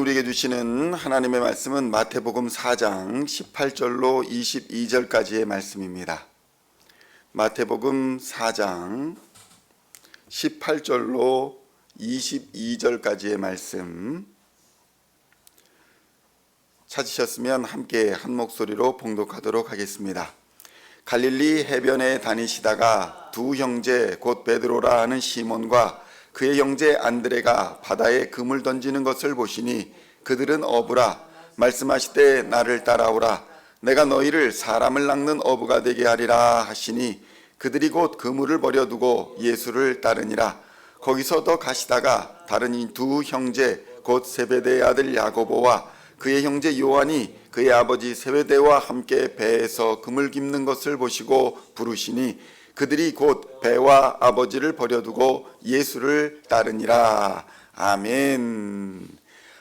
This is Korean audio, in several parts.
우리에게 주시는 하나님의 말씀은 마태복음 4장 18절로 22절까지의 말씀입니다. 마태복음 4장 18절로 22절까지의 말씀 찾으셨으면 함께 한 목소리로 봉독하도록 하겠습니다. 갈릴리 해변에 다니시다가 두 형제 곧 베드로라 하는 시몬과 그의 형제 안드레가 바다에 금을 던지는 것을 보시니 그들은 어부라. 말씀하시되 나를 따라오라. 내가 너희를 사람을 낚는 어부가 되게 하리라 하시니 그들이 곧 그물을 버려두고 예수를 따르니라. 거기서 더 가시다가 다른 이 두 형제 곧 세베대의 아들 야고보와 그의 형제 요한이 그의 아버지 세베대와 함께 배에서 금을 깁는 것을 보시고 부르시니 그들이 곧 배와 아버지를 버려두고 예수를 따르니라. 아멘.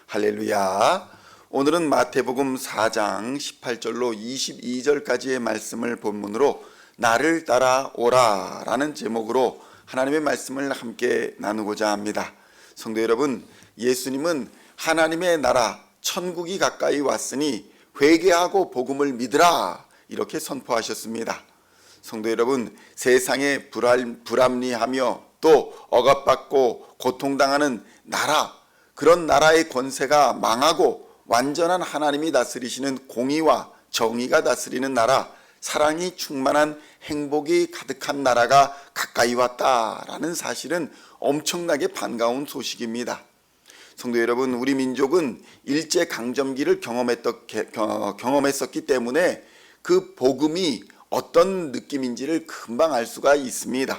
할렐루야. 오늘은 마태복음 4장 18절로 22절까지의 말씀을 본문으로 나를 따라오라 라는 제목으로 하나님의 말씀을 함께 나누고자 합니다. 성도 여러분, 예수님은 하나님의 나라 천국이 가까이 왔으니 회개하고 복음을 믿으라 이렇게 선포하셨습니다. 성도 여러분, 세상에 불합리하며 또 억압받고 고통당하는 나라, 그런 나라의 권세가 망하고 완전한 하나님이 다스리시는 공의와 정의가 다스리는 나라, 사랑이 충만한 행복이 가득한 나라가 가까이 왔다라는 사실은 엄청나게 반가운 소식입니다. 성도 여러분, 우리 민족은 일제강점기를 경험했었기 때문에 그 복음이 어떤 느낌인지를 금방 알 수가 있습니다.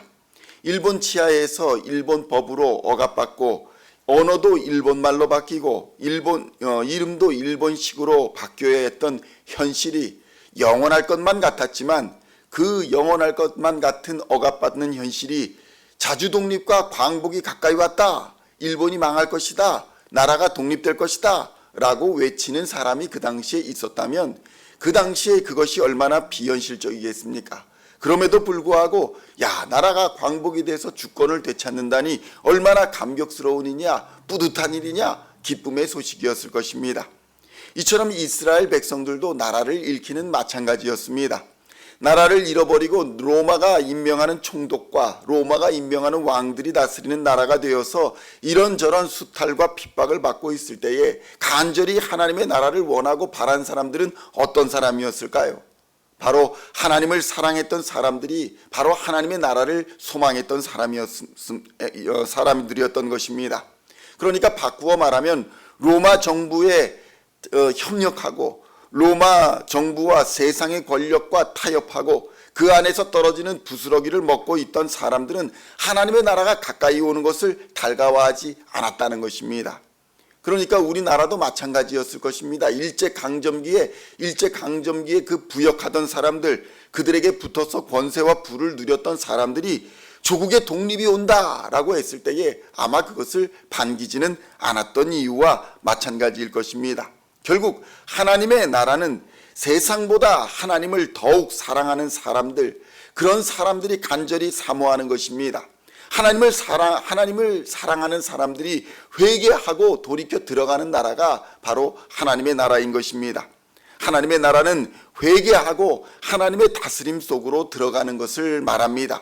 일본 치하에서 일본 법으로 억압받고 언어도 일본말로 바뀌고 이름도 일본식으로 바뀌어야 했던 현실이 영원할 것만 같았지만 그 영원할 것만 같은 억압받는 현실이 자주독립과 광복이 가까이 왔다. 일본이 망할 것이다. 나라가 독립될 것이다. 라고 외치는 사람이 그 당시에 있었다면 그 당시에 그것이 얼마나 비현실적이겠습니까? 그럼에도 불구하고 나라가 광복이 돼서 주권을 되찾는다니 얼마나 감격스러운 일이냐, 뿌듯한 일이냐, 기쁨의 소식이었을 것입니다. 이처럼 이스라엘 백성들도 나라를 잃기는 마찬가지였습니다. 나라를 잃어버리고 로마가 임명하는 총독과 로마가 임명하는 왕들이 다스리는 나라가 되어서 이런저런 수탈과 핍박을 받고 있을 때에 간절히 하나님의 나라를 원하고 바란 사람들은 어떤 사람이었을까요? 바로 하나님을 사랑했던 사람들이 바로 하나님의 나라를 소망했던 사람들이었던 것입니다. 그러니까 바꾸어 말하면 로마 정부에 협력하고 로마 정부와 세상의 권력과 타협하고 그 안에서 떨어지는 부스러기를 먹고 있던 사람들은 하나님의 나라가 가까이 오는 것을 달가워하지 않았다는 것입니다. 그러니까 우리나라도 마찬가지였을 것입니다. 일제강점기에 그 부역하던 사람들, 그들에게 붙어서 권세와 부를 누렸던 사람들이 조국의 독립이 온다라고 했을 때에 아마 그것을 반기지는 않았던 이유와 마찬가지일 것입니다. 결국 하나님의 나라는 세상보다 하나님을 더욱 사랑하는 사람들, 그런 사람들이 간절히 사모하는 것입니다. 하나님을 사랑하는 사람들이 회개하고 돌이켜 들어가는 나라가 바로 하나님의 나라인 것입니다. 하나님의 나라는 회개하고 하나님의 다스림 속으로 들어가는 것을 말합니다.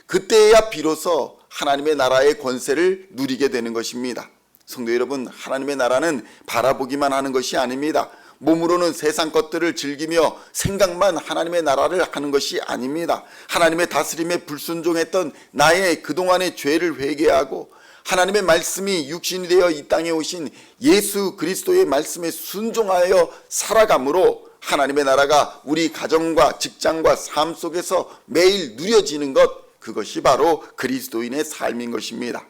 그때야 비로소 하나님의 나라의 권세를 누리게 되는 것입니다. 성도 여러분, 하나님의 나라는 바라보기만 하는 것이 아닙니다. 몸으로는 세상 것들을 즐기며 생각만 하나님의 나라를 하는 것이 아닙니다. 하나님의 다스림에 불순종했던 나의 그동안의 죄를 회개하고 하나님의 말씀이 육신이 되어 이 땅에 오신 예수 그리스도의 말씀에 순종하여 살아감으로 하나님의 나라가 우리 가정과 직장과 삶 속에서 매일 누려지는 것, 그것이 바로 그리스도인의 삶인 것입니다.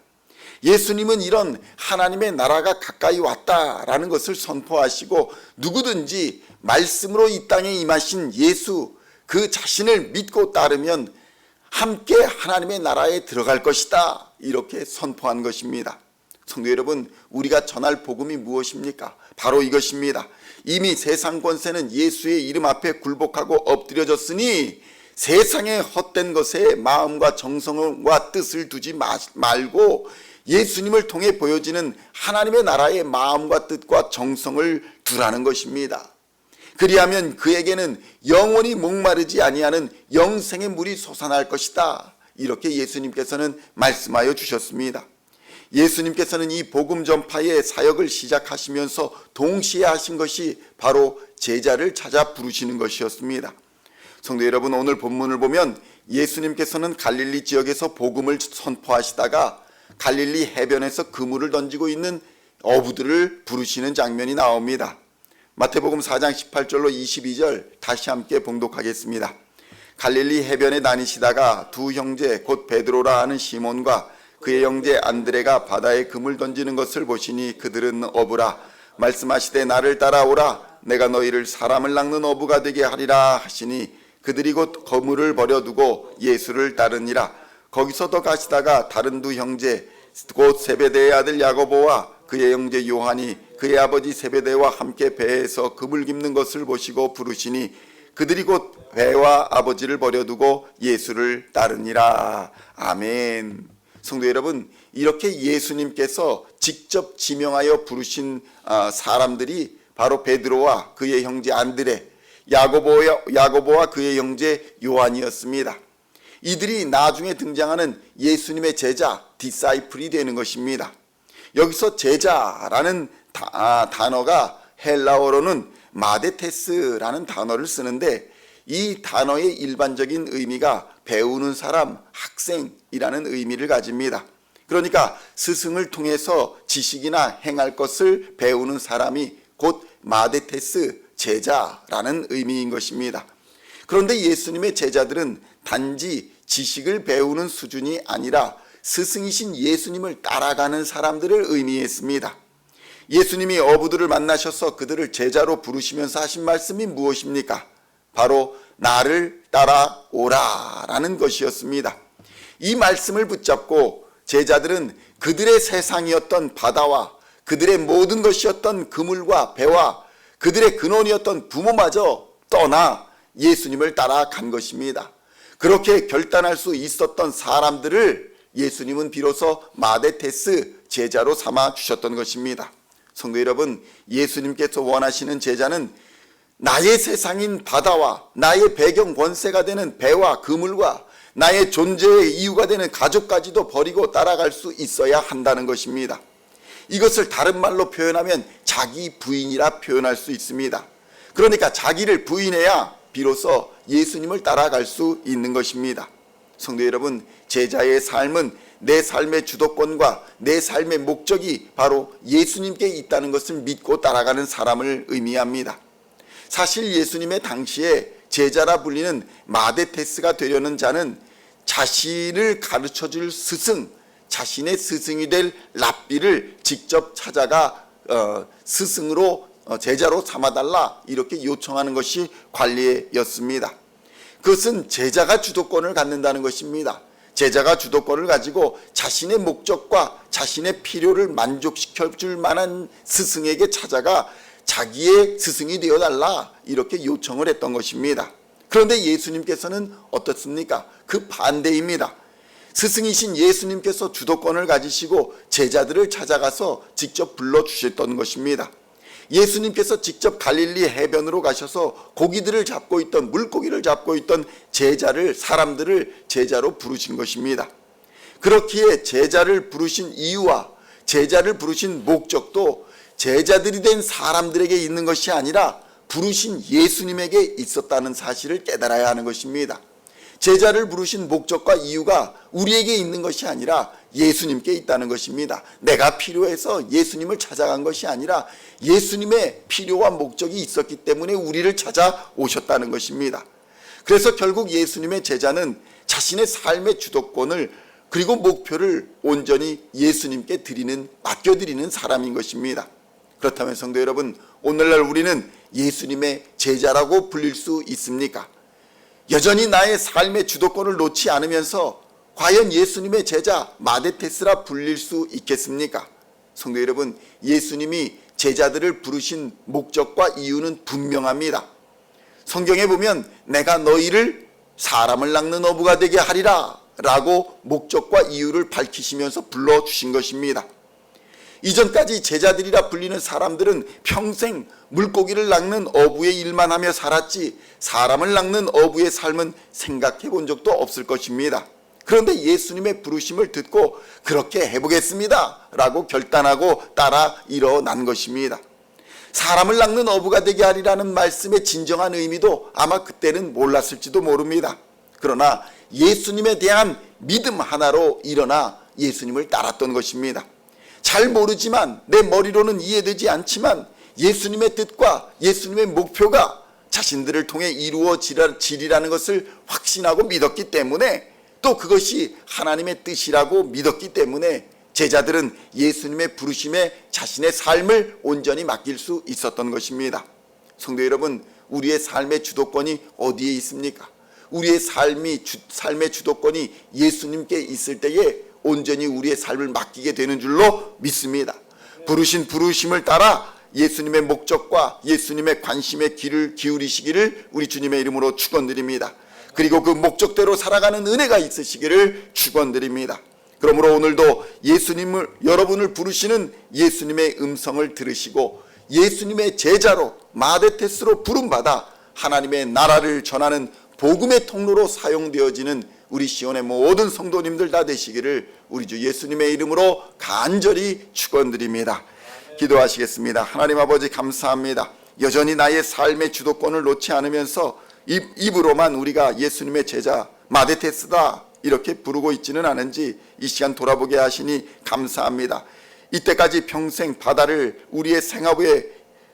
예수님은 이런 하나님의 나라가 가까이 왔다라는 것을 선포하시고 누구든지 말씀으로 이 땅에 임하신 예수 그 자신을 믿고 따르면 함께 하나님의 나라에 들어갈 것이다 이렇게 선포한 것입니다. 성도 여러분, 우리가 전할 복음이 무엇입니까? 바로 이것입니다. 이미 세상 권세는 예수의 이름 앞에 굴복하고 엎드려졌으니 세상의 헛된 것에 마음과 정성과 뜻을 두지 말고 예수님을 통해 보여지는 하나님의 나라의 마음과 뜻과 정성을 두라는 것입니다. 그리하면 그에게는 영원히 목마르지 아니하는 영생의 물이 솟아날 것이다. 이렇게 예수님께서는 말씀하여 주셨습니다. 예수님께서는 이 복음 전파의 사역을 시작하시면서 동시에 하신 것이 바로 제자를 찾아 부르시는 것이었습니다. 성도 여러분, 오늘 본문을 보면 예수님께서는 갈릴리 지역에서 복음을 선포하시다가 갈릴리 해변에서 그물을 던지고 있는 어부들을 부르시는 장면이 나옵니다. 마태복음 4장 18절로 22절 다시 함께 봉독하겠습니다. 갈릴리 해변에 다니시다가 두 형제 곧 베드로라 하는 시몬과 그의 형제 안드레가 바다에 그물 던지는 것을 보시니 그들은 어부라. 말씀하시되 나를 따라오라. 내가 너희를 사람을 낚는 어부가 되게 하리라 하시니 그들이 곧 그물을 버려두고 예수를 따르니라. 거기서 더 가시다가 다른 두 형제 곧 세베대의 아들 야고보와 그의 형제 요한이 그의 아버지 세베대와 함께 배에서 그물 깁는 것을 보시고 부르시니 그들이 곧 배와 아버지를 버려두고 예수를 따르니라. 아멘. 성도 여러분, 이렇게 예수님께서 직접 지명하여 부르신 사람들이 바로 베드로와 그의 형제 안드레, 야고보와 그의 형제 요한이었습니다. 이들이 나중에 등장하는 예수님의 제자, 디사이플이 되는 것입니다. 여기서 제자라는 단어가 헬라어로는 마데테스라는 단어를 쓰는데 이 단어의 일반적인 의미가 배우는 사람, 학생이라는 의미를 가집니다. 그러니까 스승을 통해서 지식이나 행할 것을 배우는 사람이 곧 마데테스, 제자라는 의미인 것입니다. 그런데 예수님의 제자들은 단지 지식을 배우는 수준이 아니라 스승이신 예수님을 따라가는 사람들을 의미했습니다. 예수님이 어부들을 만나셔서 그들을 제자로 부르시면서 하신 말씀이 무엇입니까? 바로 나를 따라오라 라는 것이었습니다. 이 말씀을 붙잡고 제자들은 그들의 세상이었던 바다와 그들의 모든 것이었던 그물과 배와 그들의 근원이었던 부모마저 떠나 예수님을 따라간 것입니다. 그렇게 결단할 수 있었던 사람들을 예수님은 비로소 마데테스 제자로 삼아 주셨던 것입니다. 성도 여러분, 예수님께서 원하시는 제자는 나의 세상인 바다와 나의 배경 권세가 되는 배와 그물과 나의 존재의 이유가 되는 가족까지도 버리고 따라갈 수 있어야 한다는 것입니다. 이것을 다른 말로 표현하면 자기 부인이라 표현할 수 있습니다. 그러니까 자기를 부인해야 비로소 예수님을 따라갈 수 있는 것입니다. 성도 여러분, 제자의 삶은 내 삶의 주도권과 내 삶의 목적이 바로 예수님께 있다는 것을 믿고 따라가는 사람을 의미합니다. 사실 예수님의 당시에 제자라 불리는 마데테스가 되려는 자는 자신을 가르쳐줄 스승, 자신의 스승이 될 랍비를 직접 찾아가 스승으로 제자로 삼아달라 이렇게 요청하는 것이 관례였습니다. 그것은 제자가 주도권을 갖는다는 것입니다. 제자가 주도권을 가지고 자신의 목적과 자신의 필요를 만족시켜 줄 만한 스승에게 찾아가 자기의 스승이 되어달라 이렇게 요청을 했던 것입니다. 그런데 예수님께서는 어떻습니까? 그 반대입니다. 스승이신 예수님께서 주도권을 가지시고 제자들을 찾아가서 직접 불러주셨던 것입니다. 예수님께서 직접 갈릴리 해변으로 가셔서 고기들을 잡고 있던 물고기를 잡고 있던 사람들을 제자로 부르신 것입니다. 그렇기에 제자를 부르신 이유와 제자를 부르신 목적도 제자들이 된 사람들에게 있는 것이 아니라 부르신 예수님에게 있었다는 사실을 깨달아야 하는 것입니다. 제자를 부르신 목적과 이유가 우리에게 있는 것이 아니라 예수님께 있다는 것입니다. 내가 필요해서 예수님을 찾아간 것이 아니라 예수님의 필요와 목적이 있었기 때문에 우리를 찾아오셨다는 것입니다. 그래서 결국 예수님의 제자는 자신의 삶의 주도권을 그리고 목표를 온전히 예수님께 맡겨드리는 사람인 것입니다. 그렇다면 성도 여러분, 오늘날 우리는 예수님의 제자라고 불릴 수 있습니까? 여전히 나의 삶의 주도권을 놓지 않으면서 과연 예수님의 제자 마데테스라 불릴 수 있겠습니까? 성도 여러분, 예수님이 제자들을 부르신 목적과 이유는 분명합니다. 성경에 보면 내가 너희를 사람을 낚는 어부가 되게 하리라 라고 목적과 이유를 밝히시면서 불러주신 것입니다. 이전까지 제자들이라 불리는 사람들은 평생 물고기를 낚는 어부의 일만 하며 살았지 사람을 낚는 어부의 삶은 생각해 본 적도 없을 것입니다. 그런데 예수님의 부르심을 듣고 그렇게 해보겠습니다 라고 결단하고 따라 일어난 것입니다. 사람을 낚는 어부가 되게 하리라는 말씀의 진정한 의미도 아마 그때는 몰랐을지도 모릅니다. 그러나 예수님에 대한 믿음 하나로 일어나 예수님을 따랐던 것입니다. 잘 모르지만 내 머리로는 이해되지 않지만 예수님의 뜻과 예수님의 목표가 자신들을 통해 이루어지리라는 것을 확신하고 믿었기 때문에 또 그것이 하나님의 뜻이라고 믿었기 때문에 제자들은 예수님의 부르심에 자신의 삶을 온전히 맡길 수 있었던 것입니다. 성도 여러분, 우리의 삶의 주도권이 어디에 있습니까? 우리의 삶의 주도권이 예수님께 있을 때에 온전히 우리의 삶을 맡기게 되는 줄로 믿습니다. 부르신 부르심을 따라 예수님의 목적과 예수님의 관심에 귀를 기울이시기를 우리 주님의 이름으로 축원드립니다. 그리고 그 목적대로 살아가는 은혜가 있으시기를 축원드립니다. 그러므로 오늘도 여러분을 부르시는 예수님의 음성을 들으시고 예수님의 제자로 마데테스로 부름받아 하나님의 나라를 전하는 복음의 통로로 사용되어지는 우리 시온의 모든 성도님들 다 되시기를 우리 주 예수님의 이름으로 간절히 축원드립니다. 기도하시겠습니다. 하나님 아버지 감사합니다. 여전히 나의 삶의 주도권을 놓지 않으면서 입으로만 우리가 예수님의 제자 마데테스다 이렇게 부르고 있지는 않은지 이 시간 돌아보게 하시니 감사합니다. 이때까지 평생 바다를 우리의 생업의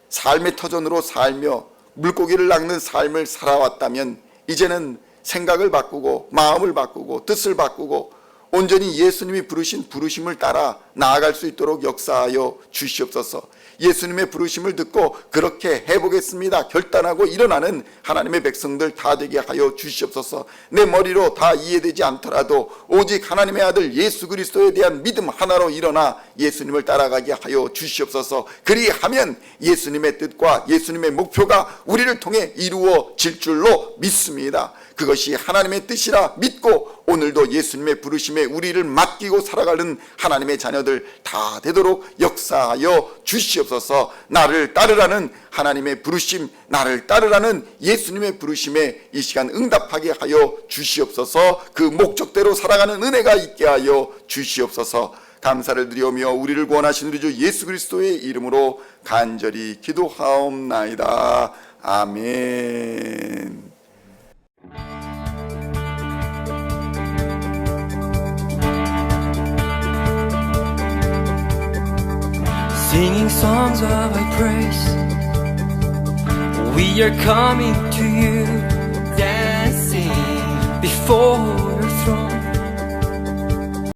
삶의 터전으로 살며 물고기를 낚는 삶을 살아왔다면 이제는 생각을 바꾸고 마음을 바꾸고 뜻을 바꾸고 온전히 예수님이 부르신 부르심을 따라 나아갈 수 있도록 역사하여 주시옵소서. 예수님의 부르심을 듣고 그렇게 해보겠습니다 결단하고 일어나는 하나님의 백성들 다 되게 하여 주시옵소서. 내 머리로 다 이해되지 않더라도 오직 하나님의 아들 예수 그리스도에 대한 믿음 하나로 일어나 예수님을 따라가게 하여 주시옵소서. 그리하면 예수님의 뜻과 예수님의 목표가 우리를 통해 이루어질 줄로 믿습니다. 그것이 하나님의 뜻이라 믿고 오늘도 예수님의 부르심에 우리를 맡기고 살아가는 하나님의 자녀들 다 되도록 역사하여 주시옵소서. 나를 따르라는 하나님의 부르심, 나를 따르라는 예수님의 부르심에 이 시간 응답하게 하여 주시옵소서. 그 목적대로 살아가는 은혜가 있게 하여 주시옵소서. 감사를 드리오며 우리를 구원하신 우리 주 예수 그리스도의 이름으로 간절히 기도하옵나이다. 아멘. Singing songs of thy praise, we are coming to you.